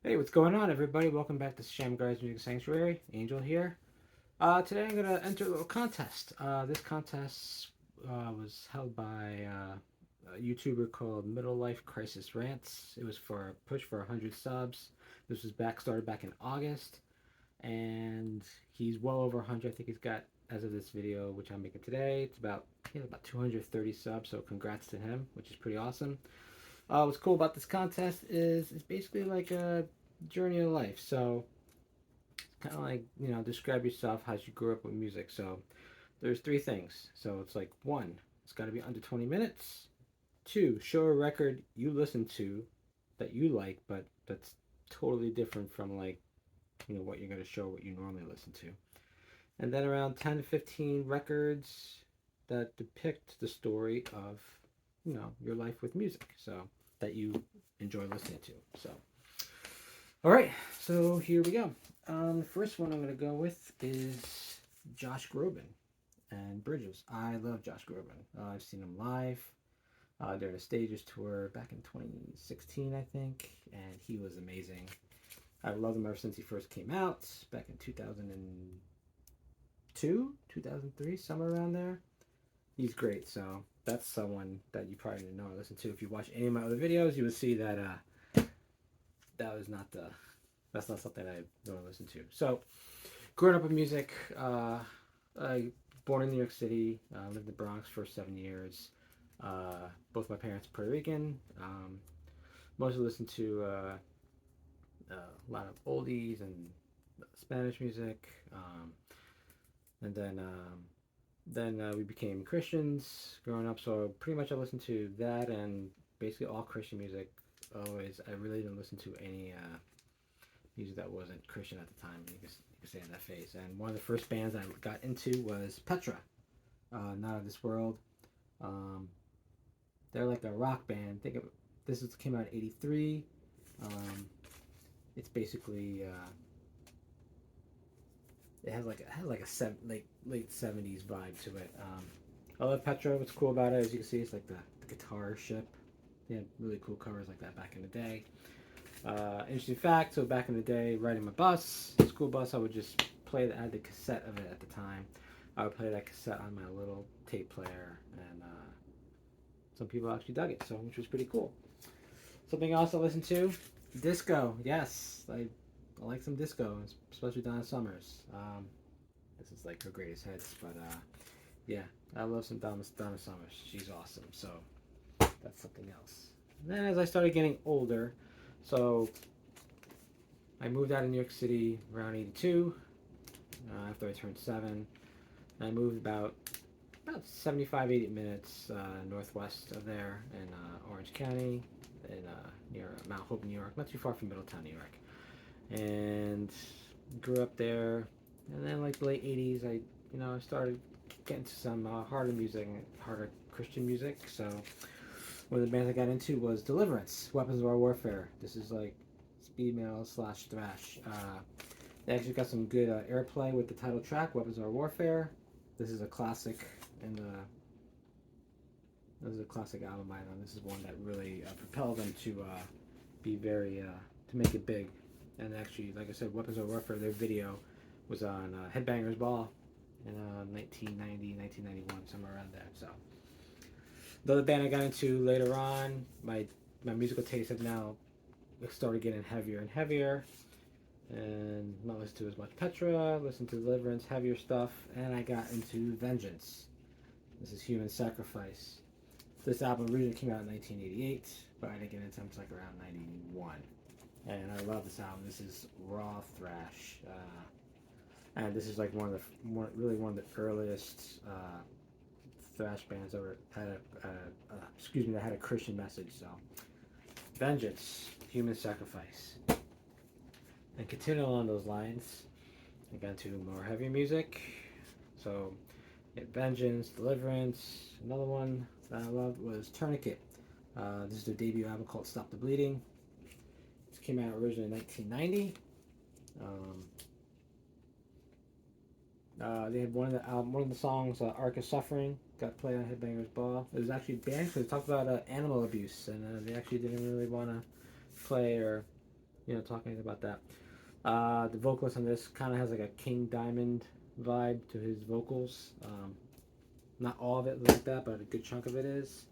Hey, what's going on, everybody? Welcome back to Shamgar's Music Sanctuary. Angel here. Today I'm gonna enter a little contest. This contest was held by a YouTuber called Middle Life Crisis Rants. It was for a push for 100 subs. This was started back in August, and he's well over 100. I think he's got, as of this video, which I'm making today, it's about 230 subs. So congrats to him, which is pretty awesome. What's cool about this contest is it's basically like a journey of life. So kind of like, describe yourself as you grew up with music. So there's three things. So it's like, one, it's got to be under 20 minutes. Two, show a record you listen to that you like, but that's totally different from like, what you're going to show what you normally listen to. And then around 10 to 15 records that depict the story of, your life with music. So that you enjoy listening to. So, all right, so here we go. The first one I'm going to go with is Josh Groban and Bridges. I love Josh Groban. I've seen him live during a Stages tour back in 2016, I think, and he was amazing. I've loved him ever since he first came out back in 2002, 2003, somewhere around there. He's great, so that's someone that you probably didn't know or listen to. If you watch any of my other videos, you would see that that's not something I don't listen to. So, growing up with music, I born in New York City, lived in the Bronx for 7 years. Both my parents are Puerto Rican. Mostly listened to a lot of oldies and Spanish music, and then we became Christians growing up. So pretty much I listened to that and basically all Christian music. Always, I really didn't listen to any music that wasn't Christian at the time. You can say in that phase. And one of the first bands I got into was Petra, Not of This World. They're like a rock band. Came out in '83. It's basically it has like late '70s vibe to it. I love Petra. What's cool about it, as you can see, it's like the guitar ship. They had really cool covers like that back in the day. Interesting fact, so back in the day, riding my school bus, I would just play, I had the cassette of it at the time. I would play that cassette on my little tape player, and some people actually dug it, so which was pretty cool. Something else I listened to, disco. Yes, I like some disco, especially Donna Summers. This is like her greatest hits, but yeah, I love some Donna Summers. She's awesome, so that's something else. And then as I started getting older, so I moved out of New York City around '82 after I turned 7. And I moved about 75, 80 minutes northwest of there in Orange County, near Mount Hope, New York, not too far from Middletown, New York. And grew up there. And then like the late '80s, I started getting to some harder Christian music. So one of the bands I got into was Deliverance, Weapons of Our Warfare. This is like speed metal / thrash. They actually got some good airplay with the title track, Weapons of Our Warfare. This is a classic, and this is a classic album by them. This is one that really propelled them to be to make it big. And actually, like I said, Weapons of Warfare, their video was on Headbangers Ball in 1990, 1991, somewhere around there. So the other band I got into later on, my musical tastes have now started getting heavier and heavier, and not listen to as much Petra, listen to Deliverance, heavier stuff, and I got into Vengeance. This is Human Sacrifice. This album originally came out in 1988, but I didn't get into it until like around '91. And I love this album. This is raw thrash, and this is like one of the earliest thrash bands ever had that had a Christian message. So, Vengeance, Human Sacrifice, and continuing along those lines, I got into more heavy music. So, Vengeance, Deliverance. Another one that I loved was Tourniquet. This is their debut album called Stop the Bleeding. This came out originally in 1990. They had one of the songs, "Arc of Suffering," got played on Headbangers Ball. It was actually banned because it talked about animal abuse, and they actually didn't really want to play or talking about that. The vocalist on this kind of has like a King Diamond vibe to his vocals. Not all of it like that, but a good chunk of it is.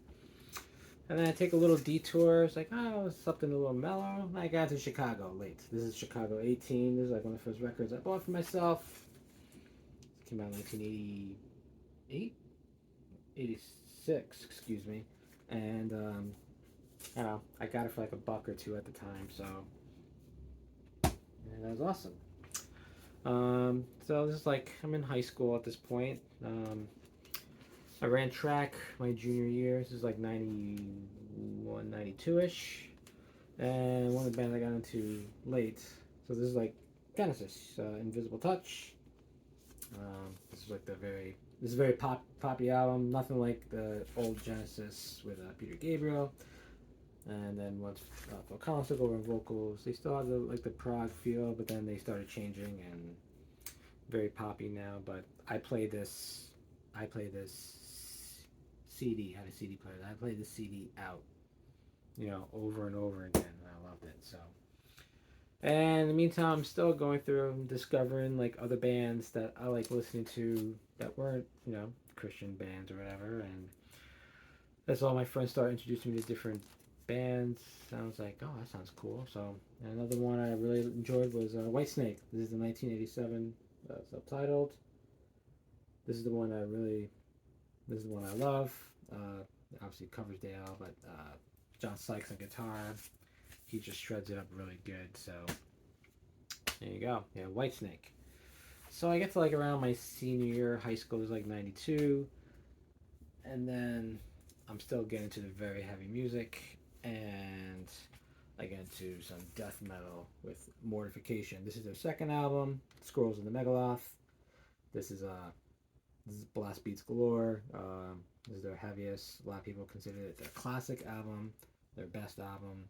And then I take a little detour. It's like, oh, something a little mellow. I got to Chicago late. This is Chicago 18. This is like one of the first records I bought for myself. It came out in 1988? 86, excuse me. And, I don't know, I got it for like a buck or two at the time, so and that was awesome. So this is like, I'm in high school at this point. I ran track my junior year. This is like 91, 92-ish. And one of the bands I got into late. So this is like Genesis, Invisible Touch. This is like this is a very poppy album. Nothing like the old Genesis with Peter Gabriel. And then once Phil Collins took over in vocals, they still have the prog feel, but then they started changing and very poppy now. But I play this CD. Had a CD player. I played this CD out, over and over again, and I loved it. So, and in the meantime, I'm still going through and discovering like other bands that I like listening to that weren't, Christian bands or whatever, and that's all my friends started introducing me to different bands. Sounds like, oh, that sounds cool. So another one I really enjoyed was Whitesnake. This is the 1987 subtitled. This is the one I love. Obviously covers Dale, but John Sykes on guitar. He just shreds it up really good. So there you go. Yeah, Whitesnake. So I get to like around my senior year of high school, it was like 92. And then I'm still getting to the very heavy music, and I get into some death metal with Mortification. This is their second album, Squirrels in the Megaloth. This is Blast Beats Galore. This is their heaviest. A lot of people consider it their classic album, their best album.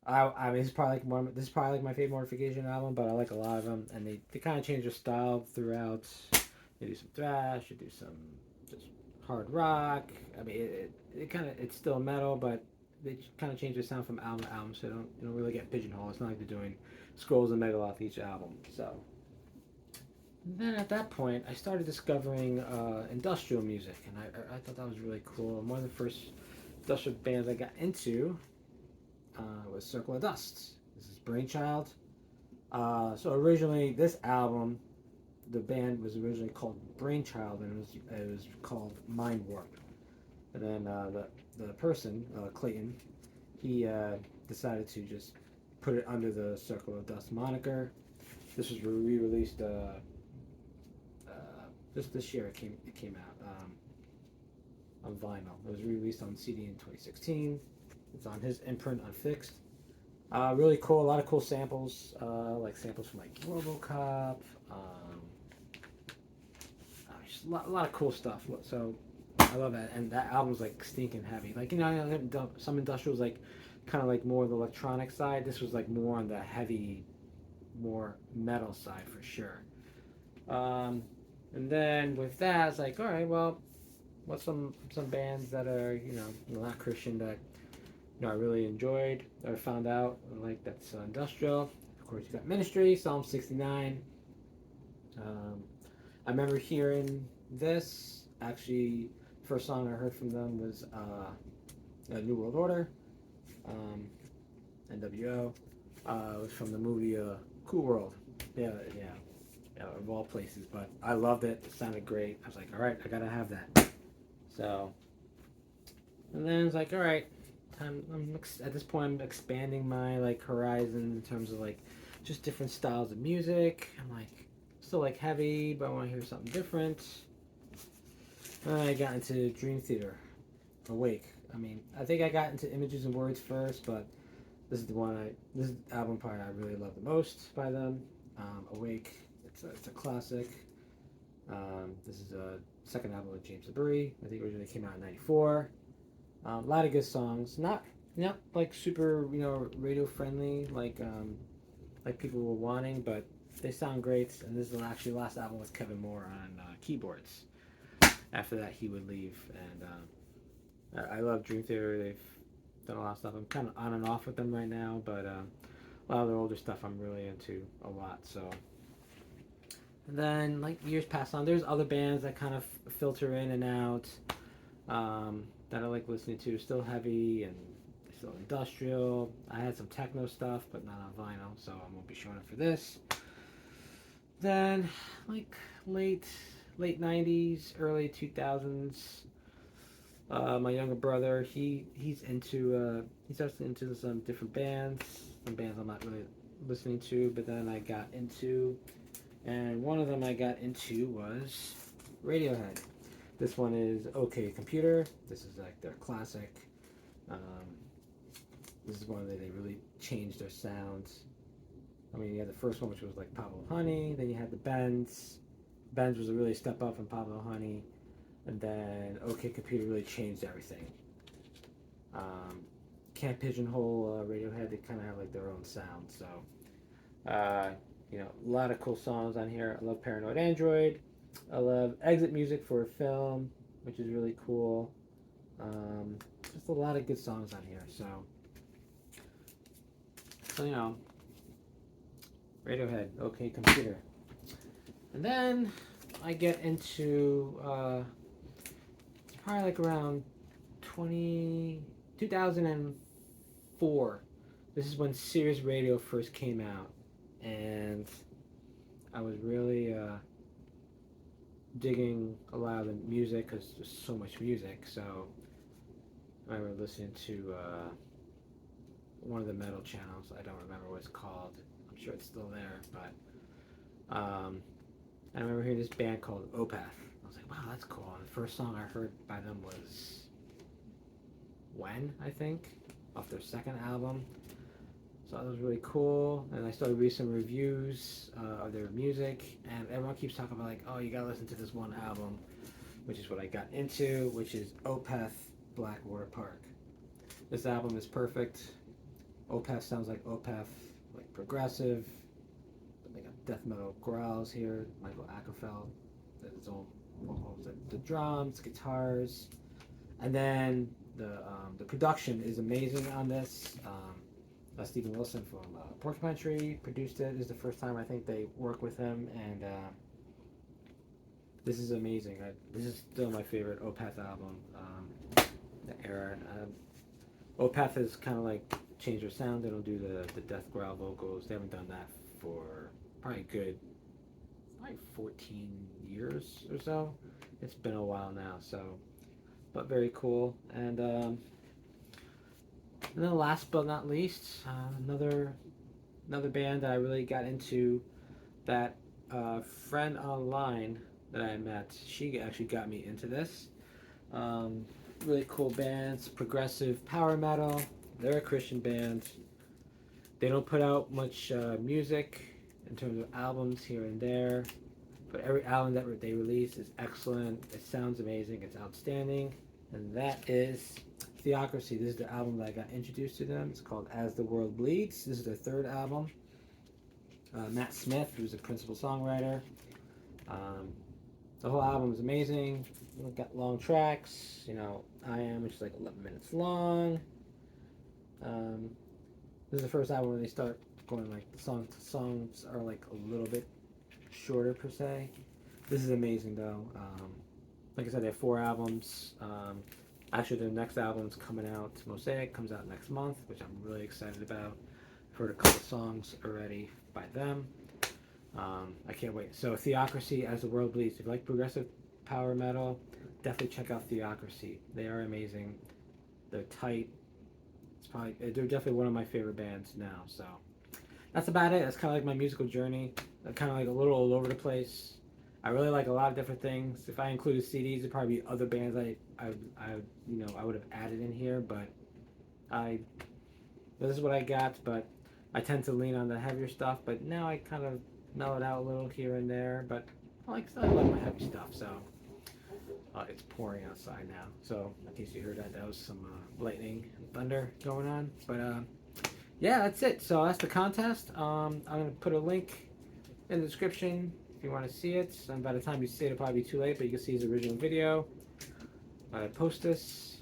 I mean, this is probably like my favorite Mortification album, but I like a lot of them, and they kind of change their style throughout. They do some thrash, they do some just hard rock. I mean, it's still metal, but they kind of change their sound from album to album, so they don't really get pigeonholed. It's not like they're doing Scrolls and Megaloth each album. So then at that point, I started discovering industrial music, and I thought that was really cool. And one of the first industrial bands I got into was Circle of Dust. This is Brainchild. So originally, this album, the band was originally called Brainchild, and it was called Mind Warp. And then the person, Clayton, he decided to just put it under the Circle of Dust moniker. This was re-released this year. It came out on vinyl. It was re-released on CD in 2016. It's on his imprint on Fixed. Really cool. A lot of cool samples, like samples from like RoboCop. Just a lot of cool stuff. So I love that, and that album's like stinking heavy. Like some industrials like kind of like more the electronic side. This was like more on the heavy, more metal side for sure. And then with that, it's like, all right, well, what's some bands that are not Christian that I really enjoyed or found out like that's industrial. Of course, you got Ministry, Psalm 69. I remember hearing this. Actually, first song I heard from them was New World Order, NWO. It was from the movie Cool World. Yeah, of all places. But I loved it. It sounded great. I was like, all right, I gotta have that. So, and then it's like, all right, at this point, I'm expanding my like horizon in terms of like just different styles of music. I'm like still like heavy, but I want to hear something different. I got into Dream Theater, Awake. I mean, I think I got into Images and Words first, but this is the album part I really love the most by them. Awake. It's a classic. This is a second album with James LaBrie. I think it originally came out in '94. A lot of good songs. Not like super radio friendly like people were wanting, but they sound great. And this is actually the last album with Kevin Moore on keyboards. After that, he would leave, and I love Dream Theater. They've done a lot of stuff. I'm kind of on and off with them right now, but a lot of their older stuff I'm really into a lot. So, and then like years pass on, there's other bands that kind of filter in and out that I like listening to. Still heavy and still industrial. I had some techno stuff, but not on vinyl, so I won't be showing it for this. Then, like late '90s, early 2000s. My younger brother, he's actually into some different bands, some bands I'm not really listening to, but then I got into, and one of them I got into was Radiohead. This one is OK Computer. This is like their classic. Um, this is one that they really changed their sounds. I mean, you had the first one, which was like Pablo Honey. Then you had the Bends. Bends was a really step up from Pablo Honey. And then OK Computer really changed everything. Can't pigeonhole Radiohead. They kind of have like their own sound. So, you know, a lot of cool songs on here. I love Paranoid Android. I love Exit Music for a Film, which is really cool. Just a lot of good songs on here. So you know, Radiohead, OK Computer. And then I get into probably like around 2004. This is when Sirius Radio first came out, and I was really digging a lot of the music because there's so much music. So I remember listening to one of the metal channels. I don't remember what it's called. I'm sure it's still there, but I remember hearing this band called Opeth. I was like, wow, that's cool. And the first song I heard by them was When, I think, off their second album. So that was really cool. And I started reading some reviews of their music, and everyone keeps talking about like, oh, you gotta listen to this one album, which is what I got into, which is Opeth Blackwater Park. This album is perfect. Opeth sounds like Opeth, like progressive. They got death metal growls here. Michael Ackerfeld, his own vocals, the drums, guitars, and then the production is amazing on this. Stephen Wilson from Porcupine Tree produced it. This is the first time I think they work with him, and this is amazing. This is still my favorite Opeth album. The era. Opeth has kind of like changed their sound. They don't do the death growl vocals. They haven't done that for probably 14 years or so. It's been a while now, so, but very cool. And then last but not least, another band that I really got into, that friend online that I met, she actually got me into this. Really cool bands, progressive power metal. They're a Christian band. They don't put out much music in terms of albums here and there, but every album that they release is excellent. It sounds amazing. It's outstanding. And that is Theocracy. This is the album that I got introduced to them. It's called As the World Bleeds. This is their third album. Matt Smith, who's the principal songwriter. The whole album is amazing. We've got long tracks. You know, I Am, which is like 11 minutes long. This is the first album where they start going like the songs are like a little bit shorter per se. This is amazing though. Like I said, they have 4 albums. Actually, their next album's coming out. Mosaic comes out next month, which I'm really excited about. I've heard a couple songs already by them. I can't wait. So Theocracy, As the World Bleeds. If you like progressive power metal, definitely check out Theocracy. They are amazing. They're tight. They're definitely one of my favorite bands now. So that's about it. That's kind of like my musical journey. I'm kind of like a little all over the place. I really like a lot of different things. If I included CDs, it'd probably be other bands I would have added in here. But this is what I got. But I tend to lean on the heavier stuff. But now I kind of mellow it out a little here and there. But I like my heavy stuff. So it's pouring outside now. So in case you heard that, that was some lightning and thunder going on. But yeah, that's it. So that's the contest. I'm gonna put a link in the description if you want to see it. And by the time you see it, it'll probably be too late, but you can see his original video. I post this.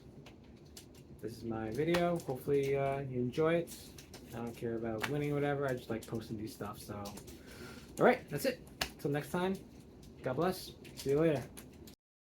This is my video. Hopefully you enjoy it. I don't care about winning or whatever. I just like posting these stuff. So, all right, that's it. Until next time, God bless. See you later.